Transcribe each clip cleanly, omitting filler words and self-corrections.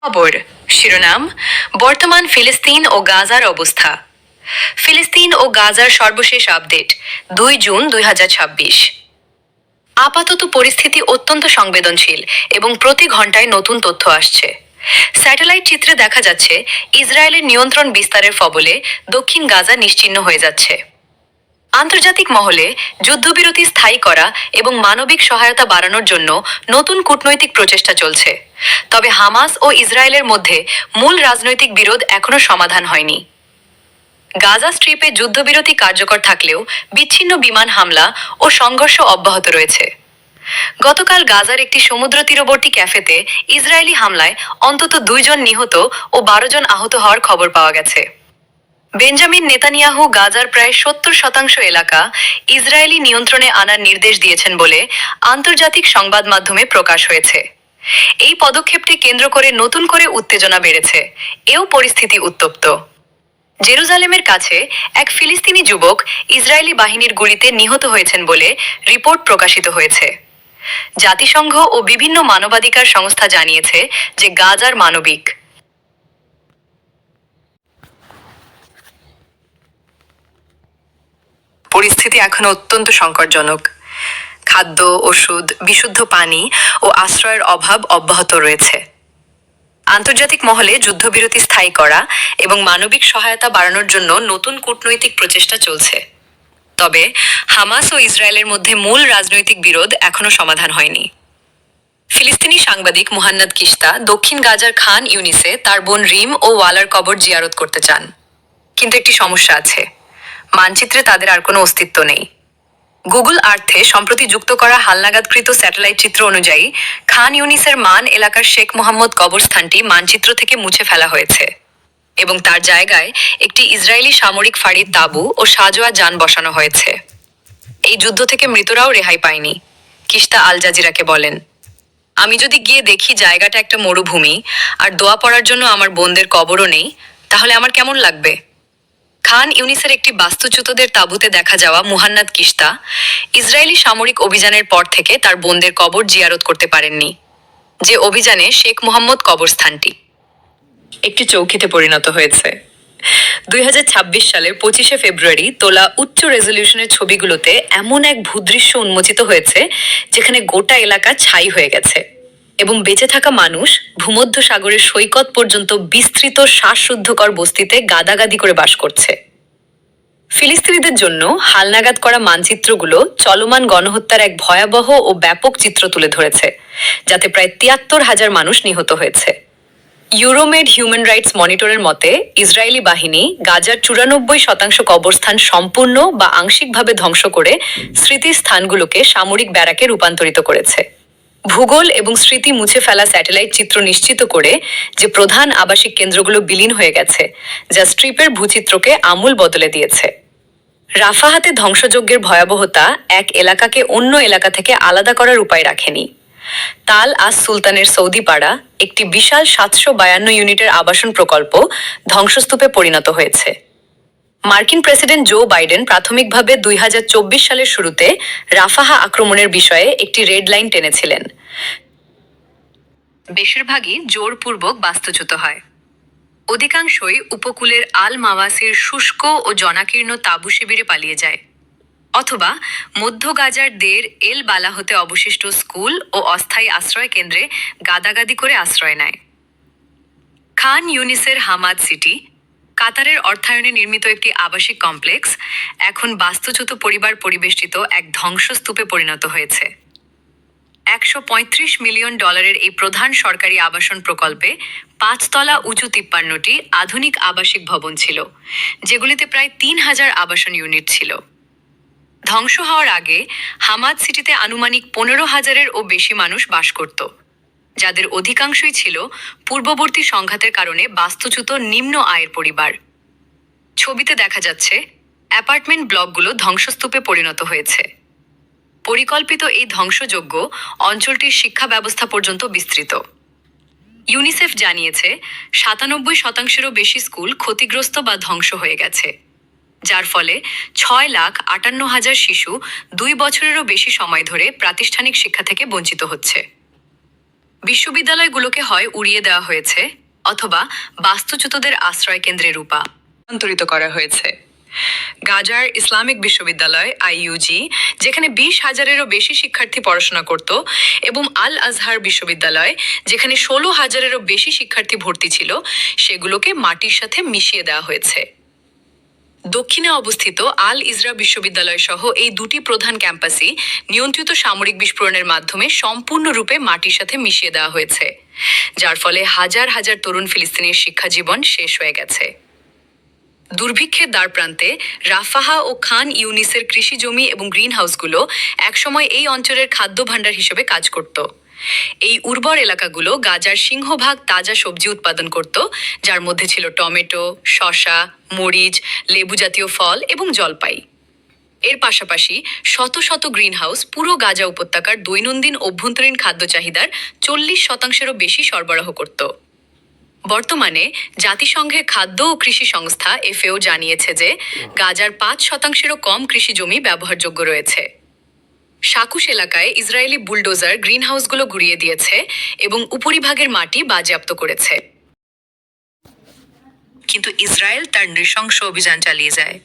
খবর শিরোনাম বর্তমান ফিলিস্তিন ও গাজার অবস্থা। ফিলিস্তিন ও গাজার সর্বশেষ আপডেট 2 জুন 2026। আপাতত পরিস্থিতি অত্যন্ত সংবেদনশীল এবং প্রতি ঘন্টায় নতুন তথ্য আসছে। স্যাটেলাইট চিত্রে দেখা যাচ্ছে ইসরায়েলের নিয়ন্ত্রণ বিস্তারের ফলে দক্ষিণ গাজা নিশ্চিহ্ন হয়ে যাচ্ছে। আন্তর্জাতিক মহলে যুদ্ধবিরতি স্থায়ী করা এবং মানবিক সহায়তা বাড়ানোর জন্য নতুন কূটনৈতিক প্রচেষ্টা চলছে, তবে হামাস ও ইসরায়েলের মধ্যে মূল রাজনৈতিক বিরোধ এখনো সমাধান হয়নি। গাজা স্ট্রিপে যুদ্ধবিরতি কার্যকর থাকলেও বিচ্ছিন্ন বিমান হামলা ও সংঘর্ষ অব্যাহত রয়েছে। গতকাল গাজার একটি সমুদ্র তীরবর্তী ক্যাফেতে ইসরায়েলি হামলায় অন্তত 2 জন নিহত ও 12 জন আহত হওয়ার খবর পাওয়া গেছে। বেঞ্জামিন নেতানিয়াহু গাজার প্রায় 70% এলাকা ইসরায়েলি নিয়ন্ত্রণে আনার নির্দেশ দিয়েছেন বলে আন্তর্জাতিক সংবাদ মাধ্যমে প্রকাশ হয়েছে। এই পদক্ষেপটি কেন্দ্র করে নতুন করে উত্তেজনা বেড়েছে, এও পরিস্থিতি উত্তপ্ত। জেরুজালেমের কাছে এক ফিলিস্তিনি যুবক ইসরায়েলি বাহিনীর গুলিতে নিহত হয়েছেন বলে রিপোর্ট প্রকাশিত হয়েছে। জাতিসংঘ ও বিভিন্ন মানবাধিকার সংস্থা জানিয়েছে যে গাজার মানবিক পরিস্থিতি এখন অত্যন্ত সংকটজনক। খাদ্য, ওষুধ, বিশুদ্ধ পানি ও আশ্রয়ের অভাব অব্যাহত রয়েছে। আন্তর্জাতিক মহলে যুদ্ধবিরতি স্থায়ী করা এবং মানবিক সহায়তা বাড়ানোর জন্য নতুন কূটনৈতিক প্রচেষ্টা চলছে, তবে হামাস ও ইসরায়েলের মধ্যে মূল রাজনৈতিক বিরোধ এখনো সমাধান হয়নি। ফিলিস্তিনি সাংবাদিক মুহান্নাদ কিশতা দক্ষিণ গাজার খান ইউনিসে তার বোন রিম ও ওয়ালার কবর জিয়ারত করতে চান, কিন্তু একটি সমস্যা আছে, মানচিত্রে তাদের আর কোনো অস্তিত্ব নেই। গুগল আর্থে সম্প্রতি যুক্ত করা হালনাগাদকৃত স্যাটেলাইট চিত্র অনুযায়ী খান ইউনিসের মান এলাকার শেখ মোহাম্মদ কবরস্থানটি মানচিত্র থেকে মুছে ফেলা হয়েছে এবং তার জায়গায় একটি ইসরায়েলি সামরিক ফাঁড়ির তাঁবু ও সাঁজোয়া যান বসানো হয়েছে। এই যুদ্ধ থেকে মৃতরাও রেহাই পায়নি, কিশতা আল জাজিরাকে বলেন। আমি যদি গিয়ে দেখি জায়গাটা একটা মরুভূমি আর দোয়া পড়ার জন্য আমার বোনদের কবরও নেই, তাহলে আমার কেমন লাগবে? খান ইউনিসের একটি বাস্তুচ্যুতদের তাঁবুতে দেখা যাওয়া মুহান্নাদ কিশতা ইসরায়েলি সামরিক অভিযানের পর থেকে তার বোনদের কবর জিয়ারত করতে পারেননি, যে অভিযানে শেখ মোহাম্মদ কবরস্থানটি একটি চৌকিতে পরিণত হয়েছে। 2026 সালের 25শে ফেব্রুয়ারি তোলা উচ্চ রেজলিউশনের ছবিগুলোতে এমন এক ভূদৃশ্য উন্মোচিত হয়েছে যেখানে গোটা এলাকা ছাই হয়ে গেছে এবং বেঁচে থাকা মানুষ ভূমধ্য সাগরের সৈকত পর্যন্ত বিস্তৃত শ্বাসরুদ্ধকর বস্তিতে গাদাগাদি করে বাস করছে। ফিলিস্তিনিদের জন্য হালনাগাদ করা মানচিত্রগুলো চলমান গণহত্যার এক ভয়াবহ ও ব্যাপক চিত্র তুলে ধরেছে, যাতে প্রায় 73,000 মানুষ নিহত হয়েছে। ইউরোমেড হিউম্যান রাইটস মনিটরের মতে ইসরায়েলি বাহিনী গাজার 94% কবরস্থান সম্পূর্ণ বা আংশিকভাবে ধ্বংস করে স্মৃতির স্থানগুলোকে সামরিক ব্যারাকে রূপান্তরিত করেছে। ভূগোল এবং স্মৃতি মুছে ফেলা স্যাটেলাইট চিত্র নিশ্চিত করে যে প্রধান আবাসিক কেন্দ্রগুলো বিলীন হয়ে গেছে, যা স্ট্রিপের ভূচিত্রকে আমূল বদলে দিয়েছে। রাফাহাতে ধ্বংসযজ্ঞের ভয়াবহতা এক এলাকাকে অন্য এলাকা থেকে আলাদা করার উপায় রাখেনি। তাল আস সুলতানের সৌদি পাড়া একটি বিশাল 752 ইউনিটের আবাসন প্রকল্প ধ্বংসস্তূপে পরিণত হয়েছে। মার্কিন প্রেসিডেন্ট জো বাইডেন প্রাথমিকভাবে 2024 সালের শুরুতে রাফাহা আক্রমণের বিষয়ে একটি রেড লাইন টেনেছিলেন। বেশিরভাগই জোরপূর্বক বাস্তুচ্যুত হয়। অধিকাংশই উপকূলের আল মাওয়াসির শুষ্ক ও জনাকীর্ণ তাঁবু শিবিরে পালিয়ে যায়, অথবা মধ্য গাজার দের এল বালা হতে অবশিষ্ট স্কুল ও অস্থায়ী আশ্রয় কেন্দ্রে গাদাগাদি করে আশ্রয় নেয়। খান ইউনিসের হামাদ সিটি, কাতারের অর্থায়নে নির্মিত একটি আবাসিক কমপ্লেক্স, এখন বাস্তুচ্যুত পরিবার পরিবেষ্টিত এক ধ্বংসস্তূপে পরিণত হয়েছে। $135 মিলিয়ন এই প্রধান সরকারি আবাসন প্রকল্পে 5 তলা উঁচু 53টি আধুনিক আবাসিক ভবন ছিল, যেগুলিতে প্রায় 3,000 আবাসন ইউনিট ছিল। ধ্বংস হওয়ার আগে হামাদ সিটিতে আনুমানিক 15,000-এরও বেশি মানুষ বাস করত, যাদের অধিকাংশই ছিল পূর্ববর্তী সংঘাতের কারণে বাস্তুচ্যুত নিম্ন আয়ের পরিবার। ছবিতে দেখা যাচ্ছে অ্যাপার্টমেন্ট ব্লকগুলো ধ্বংসস্তূপে পরিণত হয়েছে। পরিকল্পিত এই ধ্বংসযজ্ঞ অঞ্চলটির শিক্ষা ব্যবস্থা পর্যন্ত বিস্তৃত। ইউনিসেফ জানিয়েছে 97%-এরও বেশি স্কুল ক্ষতিগ্রস্ত বা ধ্বংস হয়ে গেছে, যার ফলে 6,58,000 শিশু 2 বছরেরও বেশি সময় ধরে প্রাতিষ্ঠানিক শিক্ষা থেকে বঞ্চিত হচ্ছে। বিশ্ববিদ্যালয়গুলোকে হয় উড়িয়ে দেওয়া হয়েছে অথবা বাস্তুচ্যুতদের আশ্রয় কেন্দ্রে রূপান্তরিত করা হয়েছে। গাজার ইসলামিক বিশ্ববিদ্যালয় আইইউজি, যেখানে 20,000-এরও বেশি শিক্ষার্থী পড়াশোনা করত, এবং আল আজহার বিশ্ববিদ্যালয়, যেখানে 16,000-এরও বেশি শিক্ষার্থী ভর্তি ছিল, সেগুলোকে মাটির সাথে মিশিয়ে দেওয়া হয়েছে। দক্ষিণে অবস্থিত আল ইজরা বিশ্ববিদ্যালয় সহ এই দুটি প্রধান ক্যাম্পাসই নিয়ন্ত্রিত সামরিক বিস্ফোরণের মাধ্যমে সম্পূর্ণরূপে মাটির সাথে মিশিয়ে দেওয়া হয়েছে, যার ফলে হাজার হাজার তরুণ ফিলিস্তিনের শিক্ষা জীবন শেষ হয়ে গেছে। দুর্ভিক্ষের দ্বারপ্রান্তে রাফাহা ও খান ইউনিসের কৃষি জমি এবং গ্রিন হাউসগুলো একসময় এই অঞ্চলের খাদ্য ভাণ্ডার হিসেবে কাজ করত। এই উর্বর এলাকাগুলো গাজার সিংহভাগ তাজা সবজি উৎপাদন করত, যার মধ্যে ছিল টমেটো, শসা, মরিচ, লেবু জাতীয় ফল এবং জলপাই। এর পাশাপাশি শত শত গ্রিন হাউস পুরো গাজা উপত্যকার দৈনন্দিন অভ্যন্তরীণ খাদ্য চাহিদার 40%-এরও বেশি সরবরাহ করত। বর্তমানে জাতিসংঘের খাদ্য ও কৃষি সংস্থা এফএও জানিয়েছে যে গাজার 5%-এরও কম কৃষি জমি ব্যবহারযোগ্য রয়েছে। সাকুশ এলাকায় ইসরায়েলি বুলডোজার গ্রিনহাউসগুলো ঘুরিয়ে দিয়েছে এবং উপরিভাগের মাটি বাজেয়াপ্ত করেছে। কিন্তু ইসরায়েল তার নৃশংস অভিযান চালিয়ে যায়।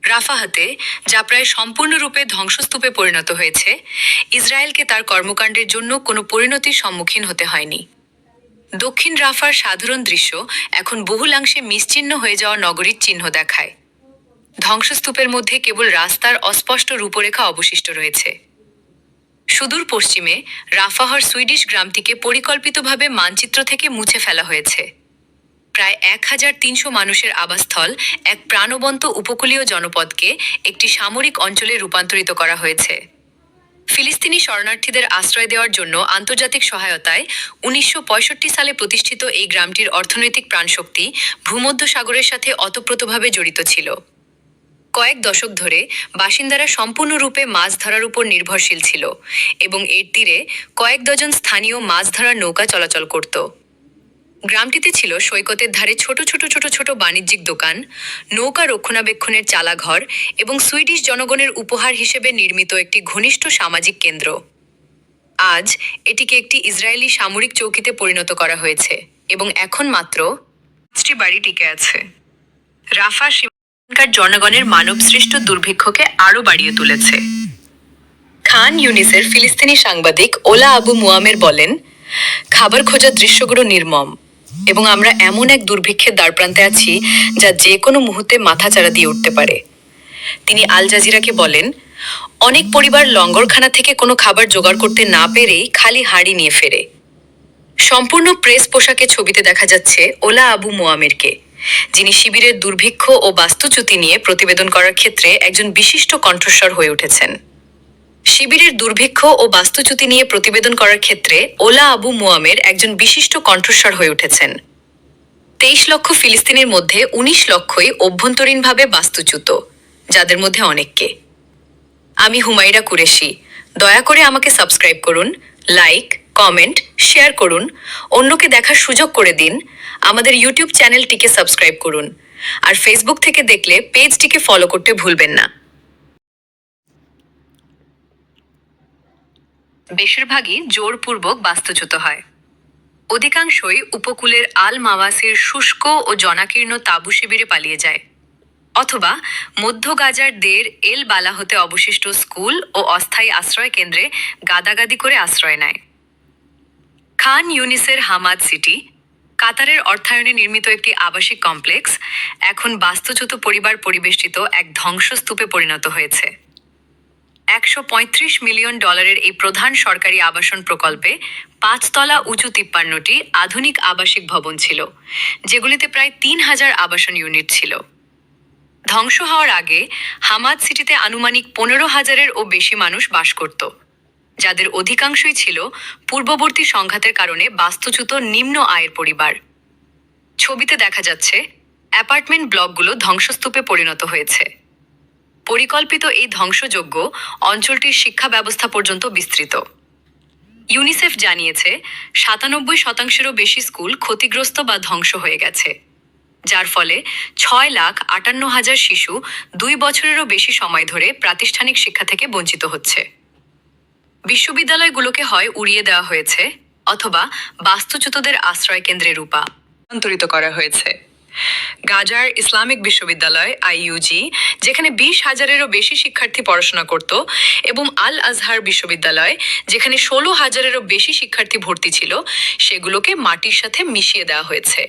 রাফাহাতে, যা প্রায় সম্পূর্ণরূপে ধ্বংসস্তূপে পরিণত হয়েছে, ইসরায়েলকে তার কর্মকাণ্ডের জন্য কোনো পরিণতির সম্মুখীন হতে হয়নি। দক্ষিণ রাফার সাধারণ দৃশ্য এখন বহুলাংশে নিশ্চিহ্ন হয়ে যাওয়া নগরীর চিহ্ন দেখায়। ধ্বংসস্তূপের মধ্যে কেবল রাস্তার অস্পষ্ট রূপরেখা অবশিষ্ট রয়েছে। সুদূর পশ্চিমে রাফাহর সুইডিশ গ্রামটিকে পরিকল্পিতভাবে মানচিত্র থেকে মুছে ফেলা হয়েছে। প্রায় 1,300 মানুষের আবাসস্থল এক প্রাণবন্ত উপকূলীয় জনপদকে একটি সামরিক অঞ্চলে রূপান্তরিত করা হয়েছে। ফিলিস্তিনি শরণার্থীদের আশ্রয় দেওয়ার জন্য আন্তর্জাতিক সহায়তায় 1965 সালে প্রতিষ্ঠিত এই গ্রামটির অর্থনৈতিক প্রাণশক্তি ভূমধ্যসাগরের সাথে ওতপ্রোতভাবে জড়িত ছিল। কয়েক দশক ধরে বাসিন্দারা সম্পূর্ণরূপে মাছ ধরার উপর নির্ভরশীল ছিল এবং এর তীরে কয়েক ডজন স্থানীয় মাছ ধরার নৌকা চলাচল করত। গ্রামটিতে ছিল সৈকতের ধারে ছোট ছোট ছোট ছোট বাণিজ্যিক দোকান, নৌকা রক্ষণাবেক্ষণের চালাঘর এবং সুইডিশ জনগণের উপহার হিসেবে নির্মিত একটি ঘনিষ্ঠ সামাজিক কেন্দ্র। আজ এটিকে একটি ইসরায়েলি সামরিক চৌকিতে পরিণত করা হয়েছে এবং এখন মাত্র 5টি বাড়ি টিকে আছে। রাফা সীমান্তের জনগণের মানবসৃষ্ট দুর্ভিক্ষকে আরও বাড়িয়ে তুলেছে। খান ইউনিসের ফিলিস্তিনি সাংবাদিক ওলা আবু মুয়ামের বলেন, খাবার খোঁজার দৃশ্যগুলো নির্মম এবং আমরা এমন এক দুর্ভিক্ষের দ্বারপ্রান্তে আছি যা যে কোনো মুহূর্তে মাথাচাড়া দিয়ে উঠতে পারে। তিনি আল জাজিরাকে বলেন, অনেক পরিবার লঙ্গরখানা থেকে কোনো খাবার জোগাড় করতে না পেরেই খালি হাঁড়ি নিয়ে ফেরে। সম্পূর্ণ প্রেস পোশাকে ছবিতে দেখা যাচ্ছে ওলা আবু মুয়ামেরকে, যিনি শিবিরের দুর্ভিক্ষ ও বাস্তুচ্যুতি নিয়ে প্রতিবেদন করার ক্ষেত্রে একজন বিশিষ্ট কণ্ঠস্বর হয়ে উঠেছেন। শিবিরের দুর্ভিক্ষ ও বাস্তুচ্যুতি নিয়ে প্রতিবেদন করার ক্ষেত্রে ওলা আবু মুয়ামের একজন বিশিষ্ট কণ্ঠস্বর হয়ে উঠেছেন। 23 লক্ষ ফিলিস্তিনের মধ্যে 19 লক্ষই অভ্যন্তরীণভাবে বাস্তুচ্যুত, যাদের মধ্যে অনেককে। আমি হুমায়রা কুরেশি। দয়া করে আমাকে সাবস্ক্রাইব করুন, লাইক, কমেন্ট, শেয়ার করুন, অন্যকে দেখার সুযোগ করে দিন। আমাদের ইউটিউব চ্যানেলটিকে সাবস্ক্রাইব করুন, আর ফেসবুক থেকে দেখলে পেজটিকে ফলো করতে ভুলবেন না। বেশিরভাগই জোরপূর্বক বাস্তুচ্যুত হয়। অধিকাংশই উপকূলের আল মাওয়াসির শুষ্ক ও জনাকীর্ণ তাঁবু শিবিরে পালিয়ে যায়, অথবা মধ্য গাজার দের এল বালাহতে অবশিষ্ট স্কুল ও অস্থায়ী আশ্রয় কেন্দ্রে গাদাগাদি করে আশ্রয় নেয়। খান ইউনিসের হামাদ সিটি, কাতারের অর্থায়নে নির্মিত একটি আবাসিক কমপ্লেক্স, এখন বাস্তুচ্যুত পরিবার পরিবেষ্টিত এক ধ্বংসস্তূপে পরিণত হয়েছে। $135 মিলিয়ন এই প্রধান সরকারি আবাসন প্রকল্পে 5 তলা উঁচু 53টি আধুনিক আবাসিক ভবন ছিল, যেগুলিতে প্রায় 3,000 আবাসন ইউনিট ছিল। ধ্বংস হওয়ার আগে হামাদ সিটিতে আনুমানিক 15,000-এরও বেশি মানুষ বাস করত, যাদের অধিকাংশই ছিল পূর্ববর্তী সংঘাতের কারণে বাস্তুচ্যুত নিম্ন আয়ের পরিবার। ছবিতে দেখা যাচ্ছে অ্যাপার্টমেন্ট ব্লকগুলো ধ্বংসস্তূপে পরিণত হয়েছে। পরিকল্পিত এই ধ্বংসযজ্ঞ অঞ্চলটির শিক্ষা ব্যবস্থা পর্যন্ত বিস্তৃত। ইউনিসেফ জানিয়েছে 97%-এরও বেশি স্কুল ক্ষতিগ্রস্ত বা ধ্বংস হয়ে গেছে, যার ফলে 6,58,000 শিশু 2 বছরেরও বেশি সময় ধরে প্রাতিষ্ঠানিক শিক্ষা থেকে বঞ্চিত হচ্ছে। বিশ্ববিদ্যালয়গুলোকে হয় উড়িয়ে দেওয়া হয়েছে অথবা বাস্তুচ্যুতদের আশ্রয় কেন্দ্রে রূপান্তরিত করা হয়েছে। গাজার ইসলামিক বিশ্ববিদ্যালয় আইইউজি, যেখানে 20,000-এরও বেশি শিক্ষার্থী পড়াশোনা করত, এবং আল আজহার বিশ্ববিদ্যালয়, যেখানে 16,000-এরও বেশি শিক্ষার্থী ভর্তি ছিল, সেগুলোকে মাটির সাথে মিশিয়ে দেওয়া হয়েছে।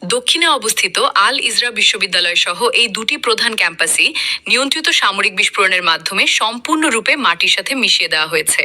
দক্ষিণে অবস্থিত আল ইজরা বিশ্ববিদ্যালয় সহ এই দুটি প্রধান ক্যাম্পাসই নিয়ন্ত্রিত সামরিক বিস্ফোরণের মাধ্যমে সম্পূর্ণরূপে মাটির সাথে মিশিয়ে দেওয়া হয়েছে।